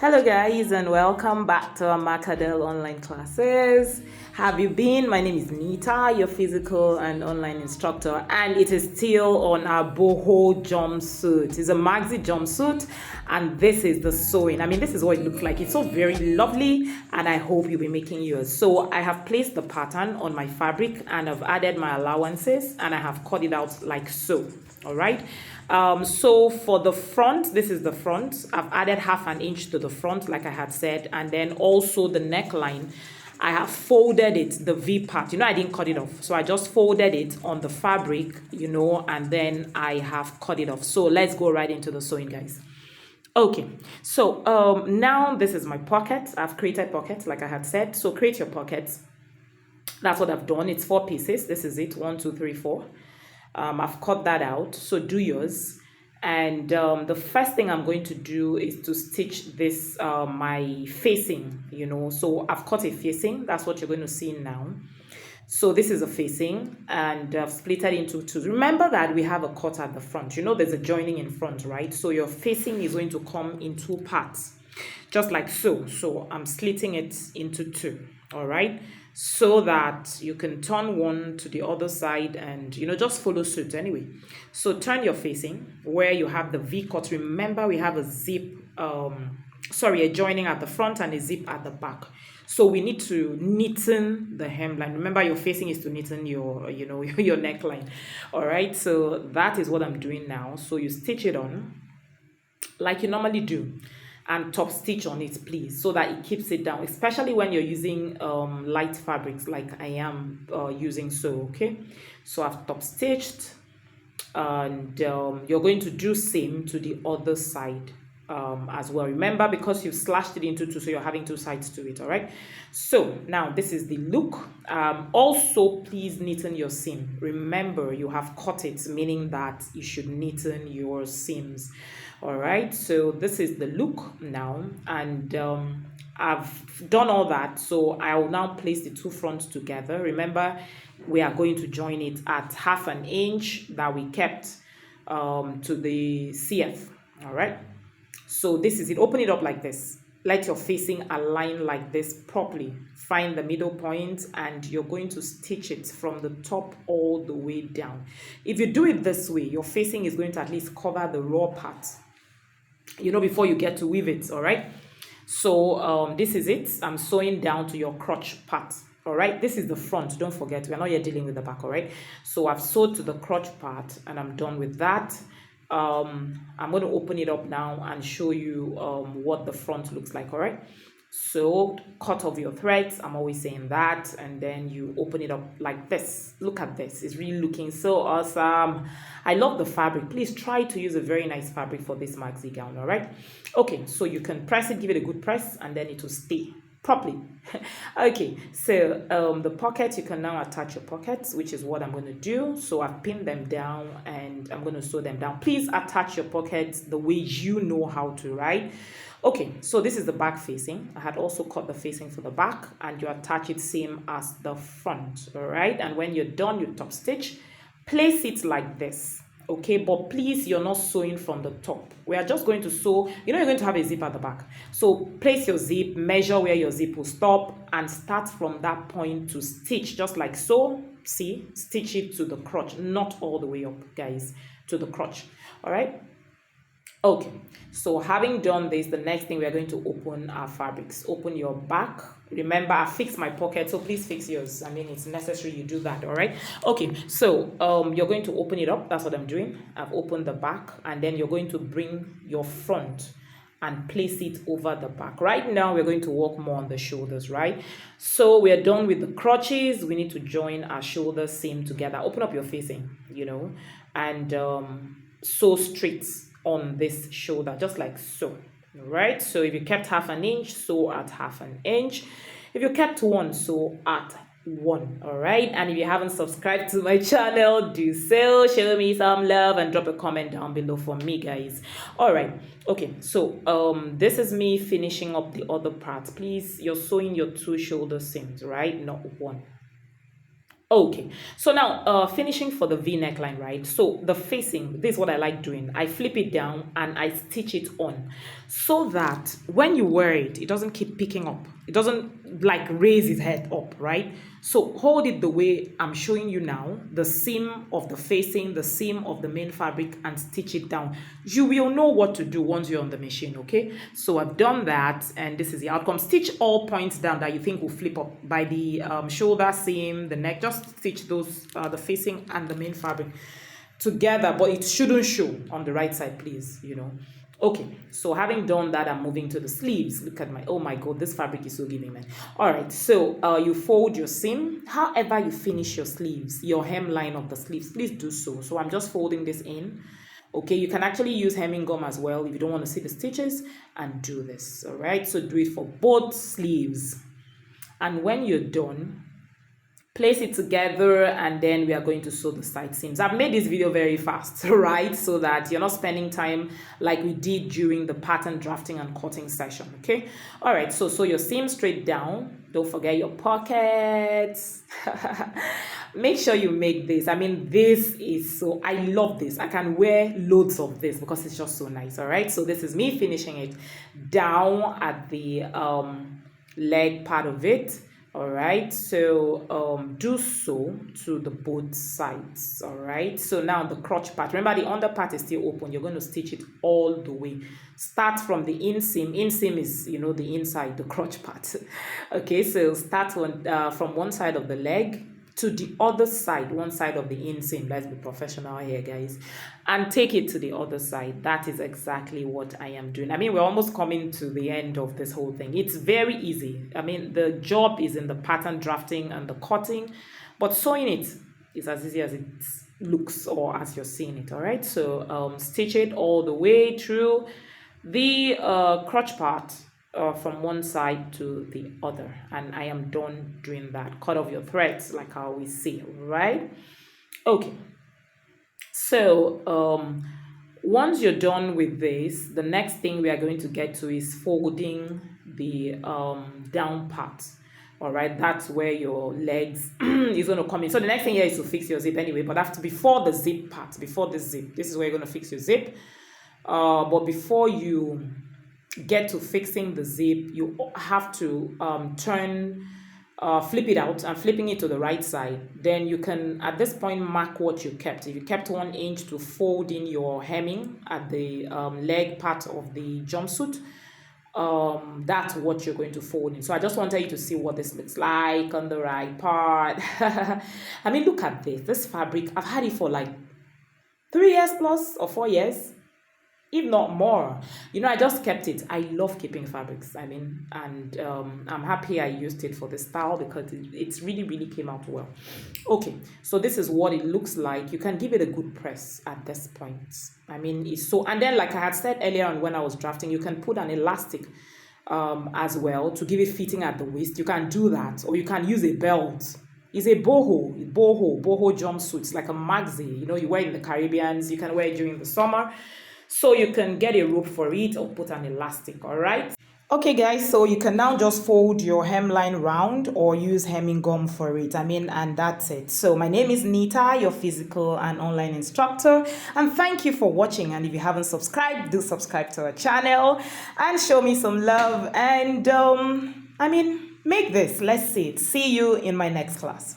Hello, guys, and welcome back to our Macadel online classes. Have you been? My name is Nita, your physical and online instructor, and it is still on our Boho jumpsuit. It's a maxi jumpsuit, and this is the sewing. I mean, this is what it looks like. It's so very lovely, and I hope you'll be making yours. So I have placed the pattern on my fabric, and I've added my allowances, and I have cut it out like so. All right. So for the front, this is the front. I've added 1/2 inch to the front, like I had said, and then also the neckline. I have folded it, the V part. I didn't cut it off, so I just folded it on the fabric, and then I have cut it off. So let's go right into the sewing, guys. Okay, so now this is my pocket. I've created pockets, like I had said. So create your pockets. That's what I've done. It's 4 pieces. This is it. 1, 2, 3, 4. I've cut that out, so do yours. And the first thing I'm going to do is to stitch this my facing, so I've cut a facing. That's what you're going to see now. So this is a facing, and I've split it into 2. Remember that we have a cut at the front. There's a joining in front, right? So your facing is going to come in 2 parts, just like so. So I'm slitting it into 2, all right? So that you can turn one to the other side and, just follow suit anyway. So turn your facing where you have the V cut. Remember, we have a zip, a joining at the front and a zip at the back. So we need to neaten the hemline. Remember, your facing is to neaten your, your neckline. All right. So that is what I'm doing now. So you stitch it on like you normally do, and top stitch on it, please, so that it keeps it down, especially when you're using light fabrics like I am using. So okay, so I've top stitched, and you're going to do same to the other side as well. Remember, because you've slashed it into 2, so you're having 2 sides to it. All right, so now this is the look. Also, please neaten your seam. Remember, you have cut it, meaning that you should neaten your seams. All right, so this is the look now, and I've done all that. So I will now place the 2 fronts together. Remember, we are going to join it at 1/2 inch that we kept to the CF. All right, so this is it. Open it up like this. Let your facing align like this properly. Find the middle point, and you're going to stitch it from the top all the way down. If you do it this way, your facing is going to at least cover the raw part, before you get to weave it. All right, so this is it. I'm sewing down to your crotch part. All right, this is the front. Don't forget, we're not yet dealing with the back. All right, so I've sewed to the crotch part, and I'm done with that. I'm going to open it up now and show you what the front looks like. All right, so cut off your threads. I'm always saying that, and then you open it up like this. Look at this. It's really looking so awesome. I love the fabric. Please try to use a very nice fabric for this maxi gown. All right, okay, so you can press it, give it a good press, and then it will stay properly. Okay, so the pockets, you can now attach your pockets, which is what I'm going to do. So I've pinned them down, and I'm going to sew them down. Please attach your pockets the way you know how to, right? Okay, so this is the back facing. I had also cut the facing for the back, and you attach it same as the front. All right, and when you're done, you top stitch, place it like this. Okay, but please, you're not sewing from the top. We are just going to sew. You're going to have a zip at the back. So place your zip, measure where your zip will stop, and start from that point to stitch, just like so. See, stitch it to the crotch, not all the way up, guys, to the crotch. All right. Okay, so having done this, the next thing we are going to open our fabrics. Open your back. Remember, I fixed my pocket, so please fix yours. I mean, it's necessary you do that. All right, okay, so you're going to open it up. That's what I'm doing. I've opened the back, and then you're going to bring your front and place it over the back. Right now, we're going to work more on the shoulders, right? So we're done with the crotches. We need to join our shoulders seam together. Open up your facing, and sew straight on this shoulder, just like so. All right, so if you kept 1/2 inch, sew at 1/2 inch. If you kept 1, sew at 1. All right, and if you haven't subscribed to my channel, do so. Show me some love and drop a comment down below for me, guys. All right, okay, so this is me finishing up the other part. Please, you're sewing your 2 shoulder seams, right, not 1. Okay, so now finishing for the V neckline, right? So the facing, this is what I like doing. I flip it down and I stitch it on so that when you wear it, it doesn't keep picking up. It doesn't like raise its head up, right? So hold it the way I'm showing you now, the seam of the facing, the seam of the main fabric, and stitch it down. You will know what to do once you're on the machine, okay? So I've done that, and this is the outcome. Stitch all points down that you think will flip up by the shoulder seam, the neck. Just stitch those, the facing and the main fabric together, but it shouldn't show on the right side, please, you know. Okay, so having done that, I'm moving to the sleeves. Look at my, oh my god, this fabric is so giving, man. All right, so you fold your seam. However you finish your sleeves, your hemline of the sleeves, please do so. So I'm just folding this in. Okay, you can actually use hemming gum as well if you don't want to see the stitches, and do this. All right, so do it for both sleeves. And when you're done, place it together, and then we are going to sew the side seams. I've made this video very fast, right? So that you're not spending time like we did during the pattern drafting and cutting session, okay? All right, so sew your seam straight down. Don't forget your pockets. Make sure you make this. I mean, this is so, I love this. I can wear loads of this because it's just so nice, all right? So this is me finishing it down at the leg part of it. All right, so do so to the both sides. All right, so now the crotch part, remember the under part is still open. You're going to stitch it all the way. Start from the inseam. Inseam is, you know, the inside, the crotch part. Okay, so start from one side of the leg to the other side, one side of the inseam. Let's be professional here, guys, and take it to the other side. That is exactly what I am doing. I mean, we're almost coming to the end of this whole thing. It's very easy. I mean, the job is in the pattern drafting and the cutting, but sewing it is as easy as it looks or as you're seeing it. All right, so stitch it all the way through the crotch part, from one side to the other, and I am done doing that. Cut off your threads like I always say, right? Okay, so once you're done with this, the next thing we are going to get to is folding the down part. All right, that's where your legs is going to come in. So the next thing here is to fix your zip anyway, but after, before the zip part, before the zip, this is where you're going to fix your zip. But before you get to fixing the zip, you have to flip it out, and flipping it to the right side. Then you can, at this point, mark what you kept. If you kept 1 inch to fold in your hemming at the leg part of the jumpsuit, that's what you're going to fold in. So I just wanted you to see what this looks like on the right part. I mean, look at this fabric. I've had it for like 3 years plus, or 4 years, if not more. You know, I just kept it. I love keeping fabrics. I mean, and I'm happy I used it for the style because it's really, really came out well. Okay, so this is what it looks like. You can give it a good press at this point. I mean, it's so, and then like I had said earlier on when I was drafting, you can put an elastic as well to give it fitting at the waist. You can do that, or you can use a belt. It's a boho jumpsuit. It's like a maxi. You know, you wear it in the Caribbeans. You can wear it during the summer. So you can get a rope for it or put an elastic, all right? Okay, guys, so you can now just fold your hemline round or use hemming gum for it. I mean, and that's it. So my name is Nita, your physical and online instructor. And thank you for watching. And if you haven't subscribed, do subscribe to our channel and show me some love. And I mean, make this. Let's see it. See you in my next class.